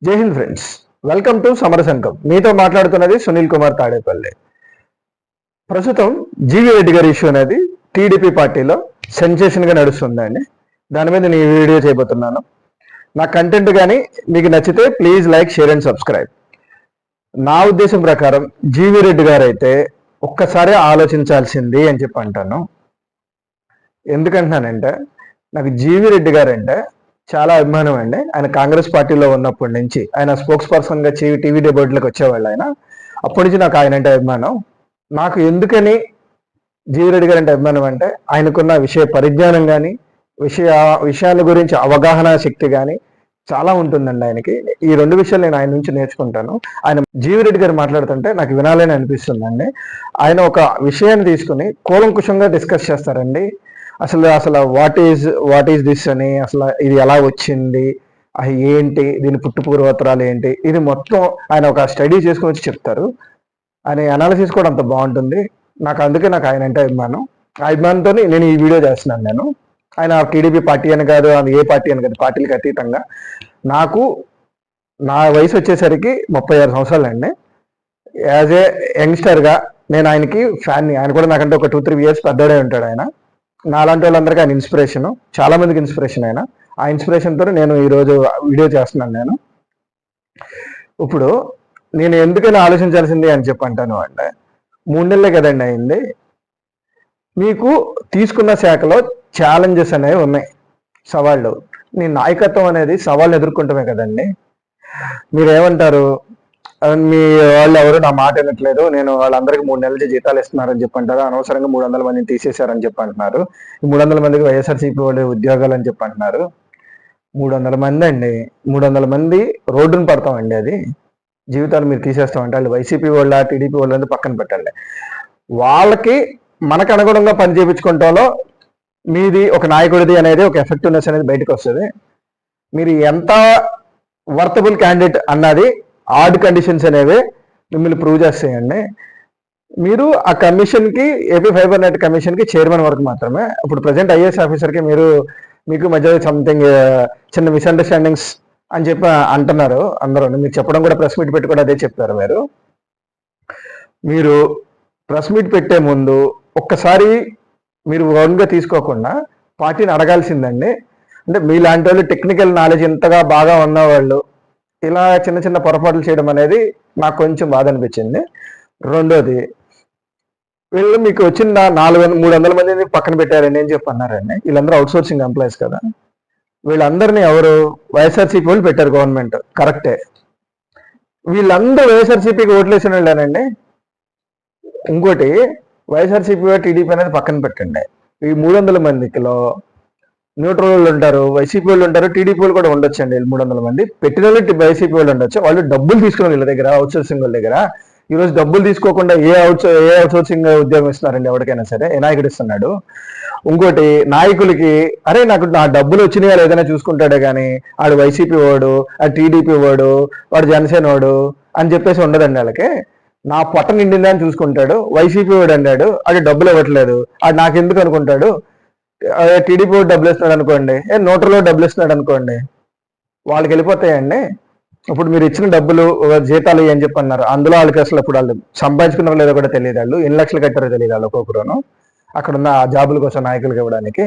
జై Hind friends, welcome to సమరశంఖం. మీతో మాట్లాడుతున్నది సునీల్ కుమార్ తాడేపల్లి. ప్రస్తుతం జీవీ రెడ్డి గారి ఇష్యూ అనేది టీడీపీ పార్టీలో సెన్సేషన్గా నడుస్తుందండి. దాని మీద నేను వీడియో చేయబోతున్నాను. నా కంటెంట్ కానీ మీకు నచ్చితే please like, share and subscribe. నా ఉద్దేశం ప్రకారం జీవీ రెడ్డి గారు అయితే ఒక్కసారి ఆలోచించాల్సింది అని చెప్పి అంటాను. ఎందుకంటున్నానంటే నాకు జీవీ రెడ్డి గారు అంటే చాలా అభిమానం అండి. ఆయన కాంగ్రెస్ పార్టీలో ఉన్నప్పటి నుంచి ఆయన స్పోక్స్ పర్సన్గా టీవీ డిబేట్లకు వచ్చేవాళ్ళు. ఆయన అప్పటి నుంచి నాకు ఆయన అంటే అభిమానం. నాకు ఎందుకని జీవీ రెడ్డి గారు అంటే అభిమానం అంటే ఆయనకున్న విషయ పరిజ్ఞానం కానీ విషయాల గురించి అవగాహన శక్తి కానీ చాలా ఉంటుందండి ఆయనకి. ఈ రెండు విషయాలు నేను ఆయన నుంచి నేర్చుకుంటాను. ఆయన జీవీ రెడ్డి గారు మాట్లాడుతుంటే నాకు వినాలని అనిపిస్తుందండి. ఆయన ఒక విషయాన్ని తీసుకుని కూలంకుషంగా డిస్కస్ చేస్తారండి. అసలు వాట్ ఈజ్ దిస్ అని, అసలు ఇది ఎలా వచ్చింది, ఏంటి దీని పుట్టుపూర్వోత్తరాలు ఏంటి, ఇది మొత్తం ఆయన ఒక స్టడీ చేసుకుని వచ్చి చెప్తారు. ఆయన అనాలిసిస్ కూడా అంత బాగుంటుంది. అందుకే నాకు ఆయన అంటే అభిమానం. ఆ అభిమానంతో నేను ఈ వీడియో చేస్తున్నాను. ఆయన టీడీపీ పార్టీ అని కాదు, అది ఏ పార్టీ అని కాదు, పార్టీలకు అతీతంగా నా వయసు వచ్చేసరికి 36 సంవత్సరాలు అండి. యాజ్ ఏ యంగ్స్టర్గా నేను ఆయనకి ఫ్యాన్ని. ఆయన కూడా నాకంటే ఒక 2-3 ఇయర్స్ పెద్దడే ఉంటాడు. ఆయన నాలాంటి వాళ్ళందరికీ ఆయన ఇన్స్పిరేషన్, చాలా మందికి ఇన్స్పిరేషన్. ఆయన ఆ ఇన్స్పిరేషన్తో నేను ఈరోజు వీడియో చేస్తున్నాను. ఇప్పుడు నేను ఎందుకని ఆలోచించాల్సింది అని చెప్పి అంటాను అంటే 3 నెలలే కదండి అయింది. మీకు తీసుకున్న శాఖలో ఛాలెంజెస్ అనేవి ఉన్నాయి, సవాళ్ళు. నీ నాయకత్వం అనేది సవాళ్ళు ఎదుర్కొంటమే కదండి. మీరేమంటారు, మీ వాళ్ళు ఎవరు నా మాట వినట్లేదు, నేను వాళ్ళందరికీ 3 నెలల జీతాలు ఇస్తున్నారని చెప్పి అంటారు. అనవసరంగా 300 మందిని తీసేశారని చెప్పి అంటున్నారు. ఈ 300 మందికి వైఎస్ఆర్సీపీ వాళ్ళు ఉద్యోగాలు అని చెప్పి అంటున్నారు. 300 మంది అండి, 300 మంది రోడ్డును పడతామండి. అది జీవితాలు మీరు తీసేస్తామంటే వాళ్ళు వైసీపీ వాళ్ళ టీడీపీ వాళ్ళని పక్కన పెట్టండి. వాళ్ళకి మనకు అనుగుణంగా పని చేయించుకుంటాలో మీది ఒక నాయకుడిది అనేది ఒక ఎఫెక్టివ్నెస్ అనేది బయటకు వస్తుంది. మీరు ఎంత వర్తబుల్ క్యాండిడేట్ అన్నది ఆడ్ కండిషన్స్ అనేవి మిమ్మల్ని ప్రూవ్ చేస్తాయండి. మీరు ఆ కమిషన్కి, ఏపీ ఫైబర్ నెట్ కమిషన్కి చైర్మన్ వరకు మాత్రమే. ఇప్పుడు ప్రజెంట్ ఐఏఎస్ ఆఫీసర్కి మీకు మధ్య సంథింగ్ చిన్న మిస్అండర్స్టాండింగ్స్ అని చెప్పి అంటున్నారు అందరూ. మీరు చెప్పడం కూడా ప్రెస్ మీట్ పెట్టి కూడా అదే చెప్తారు. మీరు ప్రెస్ మీట్ పెట్టే ముందు ఒక్కసారి మీరు ఓన్గా తీసుకోకుండా పార్టీని అడగాల్సిందండి. అంటే మీలాంటి వాళ్ళు టెక్నికల్ నాలెడ్జ్ ఇంతగా బాగా ఉన్నవాళ్ళు ఇలా చిన్న చిన్న పొరపాట్లు చేయడం అనేది నాకు కొంచెం బాధ అనిపించింది. రెండోది, వీళ్ళు మీకు వచ్చిన 300 మందిని పక్కన పెట్టారని ఏం చెప్పి అన్నారండి. వీళ్ళందరూ అవుట్ సోర్సింగ్ ఎంప్లాయీస్ కదా. వీళ్ళందరినీ ఎవరు? వైఎస్ఆర్సీపీ వాళ్ళు పెట్టారు, గవర్నమెంట్ కరెక్టే. వీళ్ళందరూ వైఎస్ఆర్సీపీకి ఓట్లేసిన వాళ్ళేనండి. ఇంకోటి, వైఎస్ఆర్సీపీ టీడీపీ అనేది పక్కన పెట్టండి. ఈ 300 మందికిలో న్యూట్రల్ వాళ్ళు ఉంటారు, వైసీపీ వాళ్ళు ఉంటారు, టీడీపీ వాళ్ళు కూడా ఉండొచ్చు అండి. 300 మంది పెట్టిన వాళ్ళు వైసీపీ వాళ్ళు ఉండొచ్చు. వాళ్ళు డబ్బులు తీసుకున్న వీళ్ళ దగ్గర, అవుట్ సోర్సింగ్ వాళ్ళ దగ్గర. ఈరోజు డబ్బులు తీసుకోకుండా ఏ అవుట్ సోర్సింగ్ ఉద్యోగం ఇస్తున్నారండి ఎవరికైనా సరే? ఏ నాయకుడు ఇస్తున్నాడు? ఇంకోటి, నాయకులకి అరే నాకు నా డబ్బులు వచ్చినాయా లేదైనా చూసుకుంటాడే కానీ ఆడు వైసీపీ వాడు, ఆ టీడీపీ వాడు జనసేన వాడు అని చెప్పేసి ఉండదండి. వాళ్ళకి నా పొట్ట నిండిందా అని చూసుకుంటాడు. వైసీపీ వాడు అన్నాడు, అది డబ్బులు ఇవ్వట్లేదు, అది నాకెందుకు అనుకుంటాడు. టీడీపీ వాడు డబ్బులు ఇస్తున్నాడు అనుకోండి, న్యూట్రల్ డబ్బులు ఇస్తున్నాడు అనుకోండి, వాళ్ళకి వెళ్ళిపోతాయండి. ఇప్పుడు మీరు ఇచ్చిన డబ్బులు జీతాలు అని చెప్పి అన్నారు. అందులో వాళ్ళకి అసలు ఇప్పుడు వాళ్ళు సంపాదించుకున్నారో లేదో కూడా తెలియదు. వాళ్ళు ఎన్ని లక్షలు కట్టారో తెలియదు వాళ్ళు ఒక్కొక్కరును అక్కడ ఉన్న జాబుల కోసం నాయకులకు ఇవ్వడానికి.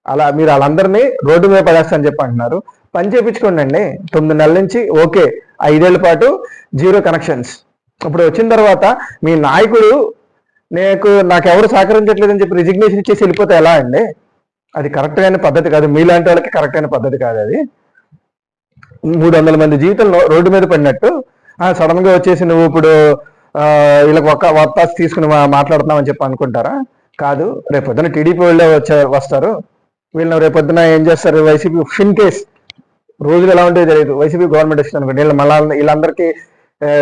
అలా మీరు వాళ్ళందరినీ రోడ్డు మీద పడేస్తా అని చెప్పి అంటున్నారు. పని చేయించుకోండి అండి. 9 నెలల నుంచి ఓకే, 5 ఏళ్ల పాటు జీరో కనెక్షన్స్. ఇప్పుడు వచ్చిన తర్వాత మీ నాయకుడు నాకెవరు సహకరించట్లేదని చెప్పి రిజిగ్నేషన్ ఇచ్చేసి వెళ్ళిపోతే ఎలా అండి? అది కరెక్ట్ అయిన పద్ధతి కాదు. మీలాంటి వాళ్ళకి కరెక్ట్ అయిన పద్ధతి కాదు అది. 300 మంది జీవితంలో రోడ్డు మీద పడినట్టు సడన్ గా వచ్చేసి నువ్వు ఇప్పుడు వీళ్ళకి వత్తాసు తీసుకుని మాట్లాడుతున్నావు అని చెప్పి అనుకుంటారా? కాదు. రేపొద్దున టీడీపీ వాళ్ళే వస్తారు. వీళ్ళని రేపొద్దున ఏం చేస్తారు? వైసీపీ ఇన్ కేస్ రోజులు ఎలా ఉంటే తెలియదు, వైసీపీ గవర్నమెంట్ వచ్చింది అనుకోండి, వీళ్ళందరికీ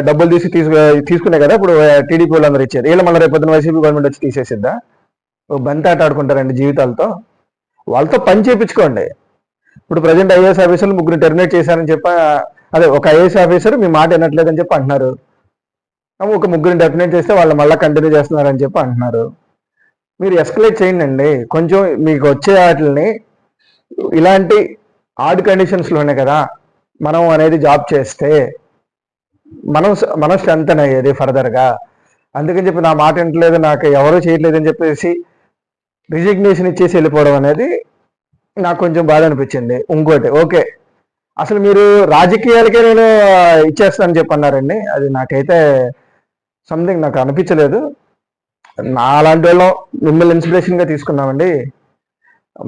డబ్బులు తీసుకునే కదా ఇప్పుడు టీడీపీ వాళ్ళందరూ ఇచ్చేది. వీళ్ళు మళ్ళీ రేపొద్దున వైసీపీ గవర్నమెంట్ వచ్చి తీసేసిద్దా? బంతి ఆట ఆడుకుంటారండి జీవితాలతో. వాళ్ళతో పని చేయించుకోండి. ఇప్పుడు ప్రజెంట్ ఐఏఎస్ ఆఫీసర్లు 3 టెర్మినేట్ చేశారని చెప్పి, అదే ఒక ఐఏఎస్ ఆఫీసర్ మీ మాట వినట్లేదని చెప్పి అంటున్నారు. ఒక 3 టెర్మినేట్ చేస్తే వాళ్ళు మళ్ళీ కంటిన్యూ చేస్తున్నారని చెప్పి అంటున్నారు. మీరు ఎస్కలేట్ చేయండి. కొంచెం మీకు వచ్చే వాటిని ఇలాంటి ఆడ్ కండిషన్స్లోనే కదా మనం అనేది జాబ్ చేస్తే మనం మనం స్ట్రెంత్ అయ్యేది ఫర్దర్గా. అందుకని చెప్పి నా మాట వింటలేదు, నాకు ఎవరూ చేయట్లేదు అని చెప్పేసి రిజిగ్నేషన్ ఇచ్చేసి వెళ్ళిపోవడం అనేది నాకు కొంచెం బాధ అనిపించింది. ఇంకోటి ఓకే, అసలు మీరు రాజకీయాలకే నేను ఇచ్చేస్తానని చెప్పి అన్నారండి. అది నాకైతే సంథింగ్ నాకు అనిపించలేదు. నాలాంటి వాళ్ళం మిమ్మల్ని ఇన్స్పిరేషన్గా తీసుకున్నామండి.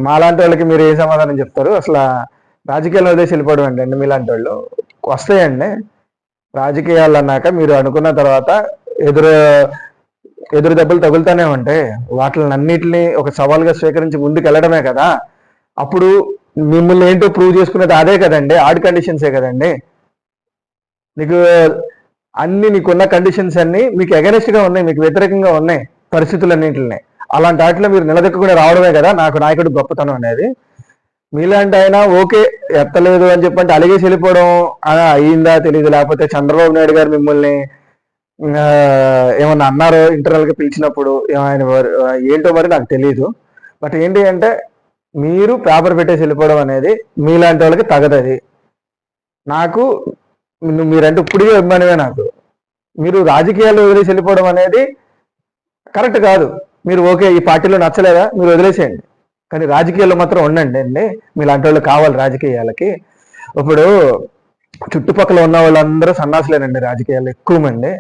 మాలాంటి వాళ్ళకి మీరు ఏ సమాధానం చెప్తారు? అసలు రాజకీయాలు వదిలేసి వెళ్ళిపోవడం ఏంటండి? మీలాంటి వాళ్ళు వస్తాయండి. రాజకీయాలు అన్నాక మీరు అనుకున్న తర్వాత ఎదురు ఎదురు దెబ్బలు తగులుతూనే ఉంటాయి. వాటిని అన్నిటిని ఒక సవాల్గా స్వీకరించి ముందుకు వెళ్ళడమే కదా. అప్పుడు మిమ్మల్ని ఏంటో ప్రూవ్ చేసుకునేది అదే కదండి, ఆడ్ కండిషన్సే కదండి. నీకు నీకున్న కండిషన్స్ అన్ని మీకు అగెనిస్ట్గా ఉన్నాయి, మీకు వ్యతిరేకంగా ఉన్నాయి పరిస్థితులన్నింటిని. అలాంటి వాటిలో మీరు నిలదొక్కుని రావడమే కదా నాకు నాయకుడు గొప్పతనం అనేది. మీలాంటి ఆయన ఓకే ఎత్తలేదు అని చెప్పంటే అలిగేసి వెళ్ళిపోవడం అయిందా తెలియదు. లేకపోతే చంద్రబాబు నాయుడు గారు మిమ్మల్ని ఏమన్నా అన్నారో ఇంటర్నల్గా పిలిచినప్పుడు, ఆయన ఏంటో మరి నాకు తెలియదు. బట్ ఏంటి అంటే మీరు పేపర్ పెట్టేసి వెళ్ళిపోవడం అనేది మీలాంటి వాళ్ళకి తగదది. నాకు మీరంటే ఇప్పుడే అభిమానమే. నాకు మీరు రాజకీయాల్లో వదిలేసి వెళ్ళిపోవడం అనేది కరెక్ట్ కాదు. మీరు ఓకే ఈ పార్టీలో నచ్చలేదా, మీరు వదిలేసేయండి, కానీ రాజకీయాల్లో మాత్రం ఉండండి అండి. మీలాంటి వాళ్ళు కావాలి రాజకీయాలకి. ఇప్పుడు చుట్టుపక్కల ఉన్న వాళ్ళందరూ సన్నాసులేనండి రాజకీయాల్లో ఎక్కువ మంది.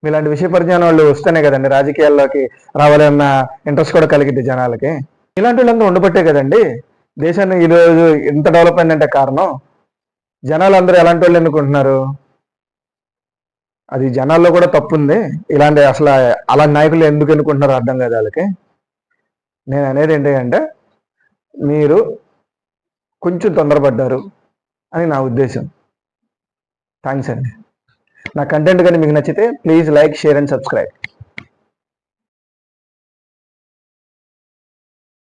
మీలాంటి విషయ పరిజ్ఞానం వాళ్ళు వస్తేనే కదండి రాజకీయాల్లోకి రావాలన్న ఇంట్రెస్ట్ కూడా కలిగింది జనాలకి. ఇలాంటి వాళ్ళందరూ ఉండబట్టే కదండి దేశాన్ని ఈరోజు ఇంత డెవలప్ అయిందంటే కారణం. జనాలు అందరూ ఎలాంటి వాళ్ళు ఎన్నుకుంటున్నారు? అది జనాల్లో కూడా తప్పు ఉంది. ఇలాంటి అసలు అలాంటి నాయకులు ఎందుకు ఎన్నుకుంటున్నారో అర్థం కాదు వాళ్ళకి. నేను అనేది ఏంటంటే మీరు కొంచెం తొందరపడ్డారు అని నా ఉద్దేశం. థ్యాంక్స్ అండి. నా కంటెంట్ కానీ మీకు నచ్చితే please like, share and subscribe.